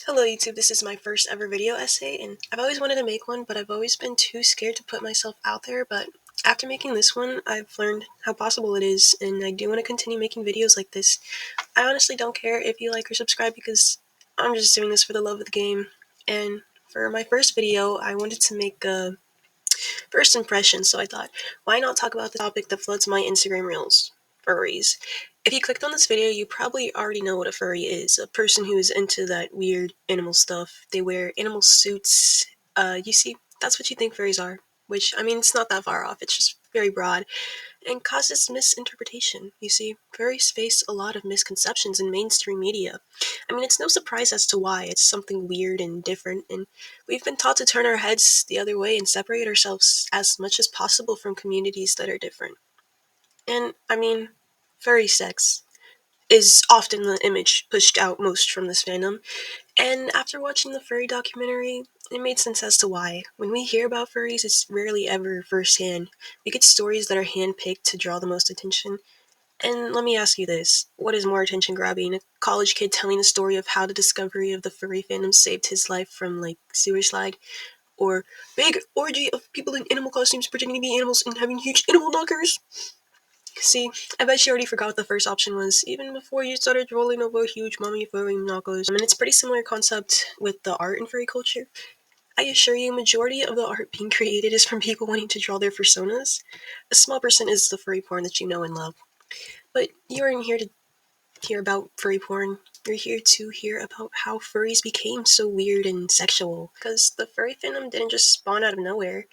Hello YouTube, this is my first ever video essay, and I've always wanted to make one, but I've always been too scared to put myself out there. But after making this one, I've learned how possible it is, and I do want to continue making videos like this. I honestly don't care if you like or subscribe because I'm just doing this for the love of the game. And for my first video, I wanted to make a first impression, so I thought, why not talk about the topic that floods my Instagram reels? Furries. If you clicked on this video, you probably already know what a furry is. A person who is into that weird animal stuff. They wear animal suits. You see, that's what you think furries are. Which, I mean, it's not that far off. It's just very broad and causes misinterpretation. You see, furries face a lot of misconceptions in mainstream media. I mean, it's no surprise as to why. It's something weird and different, and we've been taught to turn our heads the other way and separate ourselves as much as possible from communities that are different. And, I mean, furry sex is often the image pushed out most from this fandom, and after watching the furry documentary, it made sense as to why. When we hear about furries, it's rarely ever firsthand. We get stories that are handpicked to draw the most attention. And let me ask you this, what is more attention grabbing? A college kid telling the story of how the discovery of the furry fandom saved his life from, like, sewer slide? Or big orgy of people in animal costumes pretending to be animals and having huge animal knockers? See, I bet you already forgot what the first option was, even before you started rolling over huge mommy furry knockers. I mean, it's a pretty similar concept with the art in furry culture. I assure you, majority of the art being created is from people wanting to draw their personas. A small percent is the furry porn that you know and love. But you aren't here to hear about furry porn. You're here to hear about how furries became so weird and sexual. Because the furry fandom didn't just spawn out of nowhere.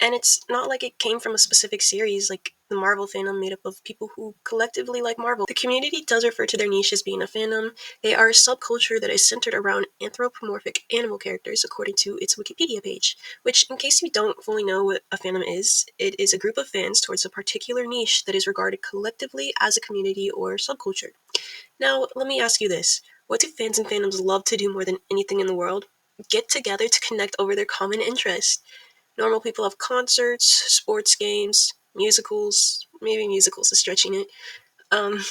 And it's not like it came from a specific series like the Marvel fandom made up of people who collectively like Marvel. The community does refer to their niche as being a fandom. They are a subculture that is centered around anthropomorphic animal characters according to its Wikipedia page, which, in case you don't fully know what a fandom is, it is a group of fans towards a particular niche that is regarded collectively as a community or subculture. Now, let me ask you this. What do fans and fandoms love to do more than anything in the world? Get together to connect over their common interest. Normal people have concerts, sports games, musicals. Maybe musicals is stretching it.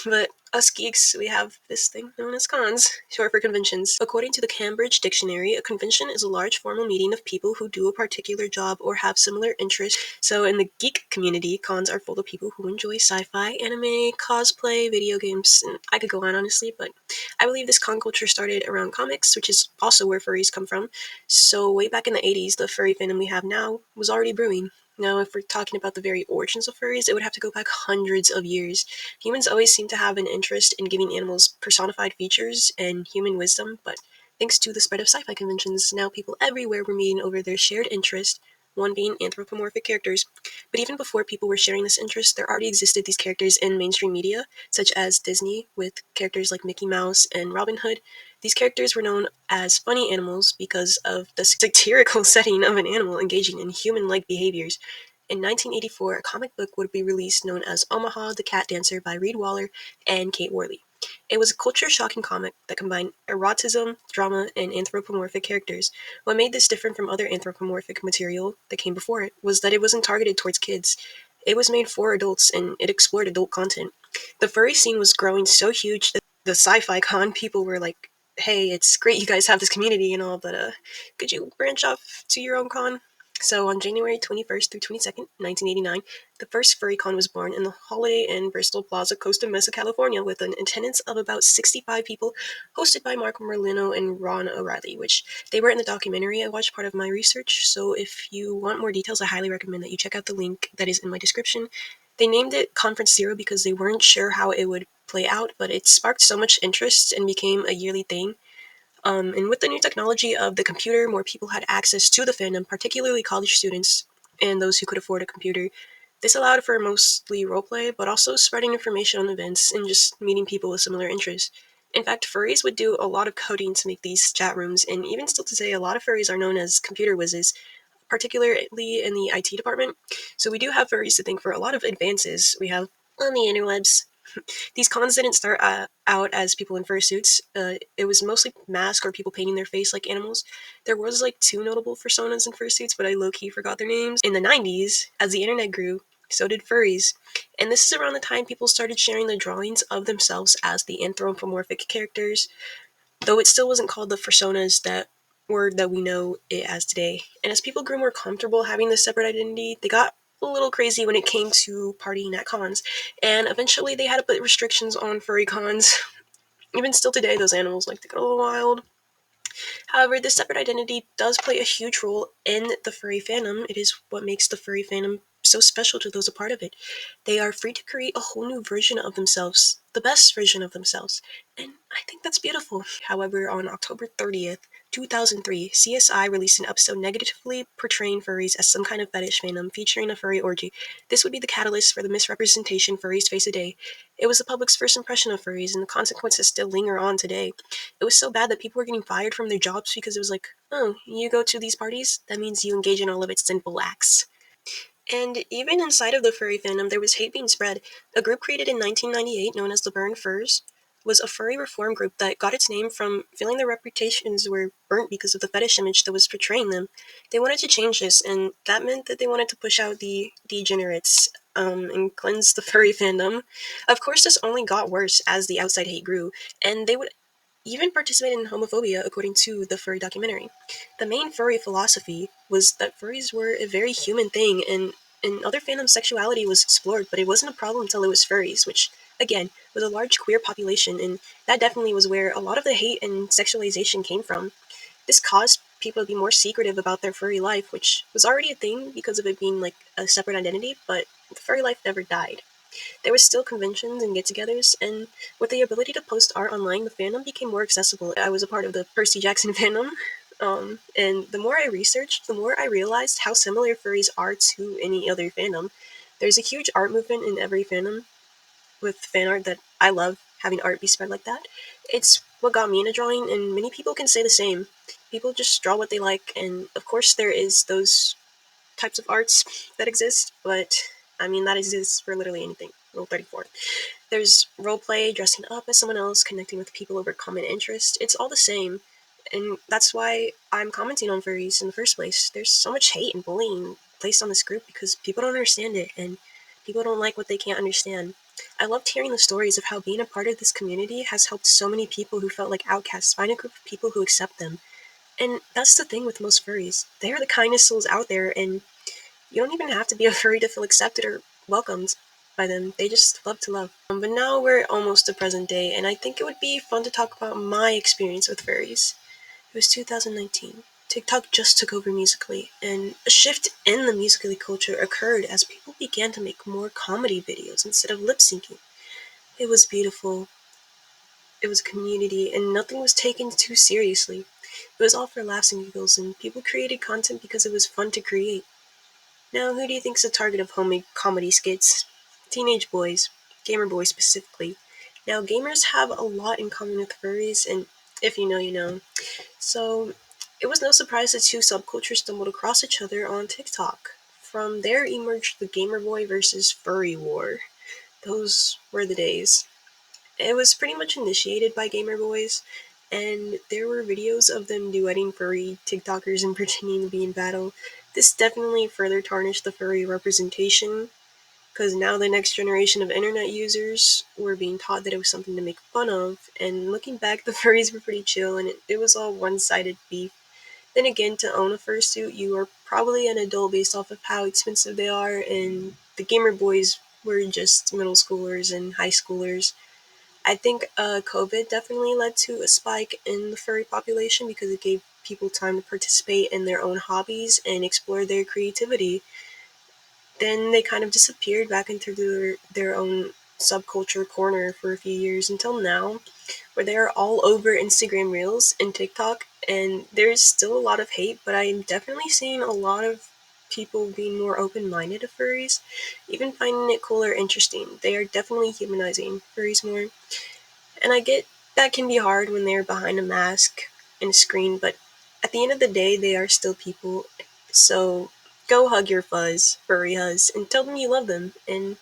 But us geeks, we have this thing known as cons, short for conventions. According to the Cambridge Dictionary, a convention is a large formal meeting of people who do a particular job or have similar interests. So in the geek community, cons are full of people who enjoy sci-fi, anime, cosplay, video games, and I could go on honestly, but I believe this con culture started around comics, which is also where furries come from. So way back in the 80s, the furry fandom we have now was already brewing. Now, if we're talking about the very origins of furries, it would have to go back hundreds of years. Humans always seem to have an interest in giving animals personified features and human wisdom, but thanks to the spread of sci-fi conventions, now people everywhere were meeting over their shared interest, one being anthropomorphic characters. But even before people were sharing this interest, there already existed these characters in mainstream media, such as Disney, with characters like Mickey Mouse and Robin Hood. These characters were known as funny animals because of the satirical setting of an animal engaging in human-like behaviors. In 1984, a comic book would be released known as Omaha the Cat Dancer by Reed Waller and Kate Worley. It was a culture-shocking comic that combined eroticism, drama, and anthropomorphic characters. What made this different from other anthropomorphic material that came before it was that it wasn't targeted towards kids. It was made for adults, and it explored adult content. The furry scene was growing so huge that the sci-fi con people were like, hey, it's great you guys have this community and all, but could you branch off to your own con? So on January 21st through 22nd, 1989, the first FurryCon was born in the Holiday Inn Bristol Plaza, Costa Mesa, California, with an attendance of about 65 people, hosted by Mark Merlino and Ron O'Reilly, which they were in the documentary. I watched part of my research, so if you want more details, I highly recommend that you check out the link that is in my description. They named it Conference Zero because they weren't sure how it would play out, but it sparked so much interest and became a yearly thing. And with the new technology of the computer, more people had access to the fandom, particularly college students and those who could afford a computer. This allowed for mostly roleplay, but also spreading information on events and just meeting people with similar interests. In fact, furries would do a lot of coding to make these chat rooms, and even still today, a lot of furries are known as computer whizzes, particularly in the IT department. So we do have furries to thank for a lot of advances we have on the interwebs. These cons didn't start out as people in fursuits. It was mostly masks or people painting their face like animals. There was like two notable personas in fursuits, but I low-key forgot their names. In the 90s, as the internet grew, so did furries. And this is around the time people started sharing the drawings of themselves as the anthropomorphic characters. though it still wasn't called the personas that word that we know it as today. And as people grew more comfortable having this separate identity, they got a little crazy when it came to partying at cons, and eventually they had to put restrictions on furry cons. Even still today, those animals like to get a little wild. However, this separate identity does play a huge role in the furry fandom. It is what makes the furry fandom so special to those a part of it. They are free to create a whole new version of themselves, the best version of themselves, and I think that's beautiful. However, on October 30th, 2003, CSI released an episode negatively portraying furries as some kind of fetish fandom featuring a furry orgy. This would be the catalyst for the misrepresentation furries face today. It was the public's first impression of furries, and the consequences still linger on today. It was so bad that people were getting fired from their jobs because it was like, oh, you go to these parties? That means you engage in all of its sinful acts. And even inside of the furry fandom, there was hate being spread. A group created in 1998 known as the Burned Furs was a furry reform group that got its name from feeling their reputations were burnt because of the fetish image that was portraying them. They wanted to change this, and that meant that they wanted to push out the degenerates and cleanse the furry fandom. Of course, this only got worse as the outside hate grew, and they would even participated in homophobia, according to the furry documentary. The main furry philosophy was that furries were a very human thing, and in other fandoms, sexuality was explored, but it wasn't a problem until it was furries, which, again, was a large queer population, and that definitely was where a lot of the hate and sexualization came from. This caused people to be more secretive about their furry life, which was already a thing because of it being like a separate identity, but the furry life never died. There was still conventions and get-togethers, and with the ability to post art online, the fandom became more accessible. I was a part of the Percy Jackson fandom, and the more I researched, the more I realized how similar furries are to any other fandom. There's a huge art movement in every fandom with fan art that I love having art be spread like that. It's what got me into drawing, and many people can say the same. People just draw what they like, and of course there is those types of arts that exist, but I mean, that exists for literally anything. Rule 34. There's roleplay, dressing up as someone else, connecting with people over common interest. It's all the same. And that's why I'm commenting on furries in the first place. There's so much hate and bullying placed on this group because people don't understand it and people don't like what they can't understand. I loved hearing the stories of how being a part of this community has helped so many people who felt like outcasts find a group of people who accept them. And that's the thing with most furries. They are the kindest souls out there, and you don't even have to be a furry to feel accepted or welcomed by them. They just love to love. But now we're almost to present day, and I think it would be fun to talk about my experience with furries. It was 2019. TikTok just took over Musically, and a shift in the Musically culture occurred as people began to make more comedy videos instead of lip syncing. It was beautiful. It was a community, and nothing was taken too seriously. It was all for laughs and giggles, and people created content because it was fun to create. Now, who do you think's the target of homemade comedy skits? Teenage boys, gamer boys specifically. Now, gamers have a lot in common with furries, and if you know, you know. So, it was no surprise that two subcultures stumbled across each other on TikTok. From there emerged the gamer boy versus furry war. Those were the days. It was pretty much initiated by gamer boys, and there were videos of them duetting furry TikTokers and pretending to be in battle. This definitely further tarnished the furry representation, because now the next generation of internet users were being taught that it was something to make fun of, and looking back, the furries were pretty chill, and it was all one-sided beef. Then again, to own a fursuit, you are probably an adult based off of how expensive they are, and the gamer boys were just middle schoolers and high schoolers. I think COVID definitely led to a spike in the furry population because it gave people time to participate in their own hobbies and explore their creativity. Then they kind of disappeared back into their own subculture corner for a few years until now, where they are all over Instagram Reels and TikTok, and there's still a lot of hate, but I'm definitely seeing a lot of people being more open-minded to furries, even finding it cool or interesting. They are definitely humanizing furries more. And I get that can be hard when they're behind a mask and a screen, but at the end of the day, they are still people. So go hug your furry huzz, and tell them you love them. And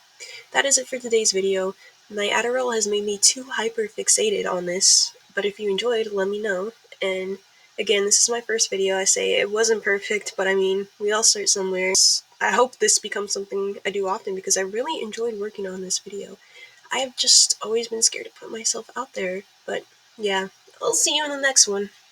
that is it for today's video. My Adderall has made me too hyper fixated on this, but if you enjoyed, let me know. And again, this is my first video. I say it wasn't perfect, but I mean, we all start somewhere. I hope this becomes something I do often because I really enjoyed working on this video. I have just always been scared to put myself out there, but yeah, I'll see you in the next one.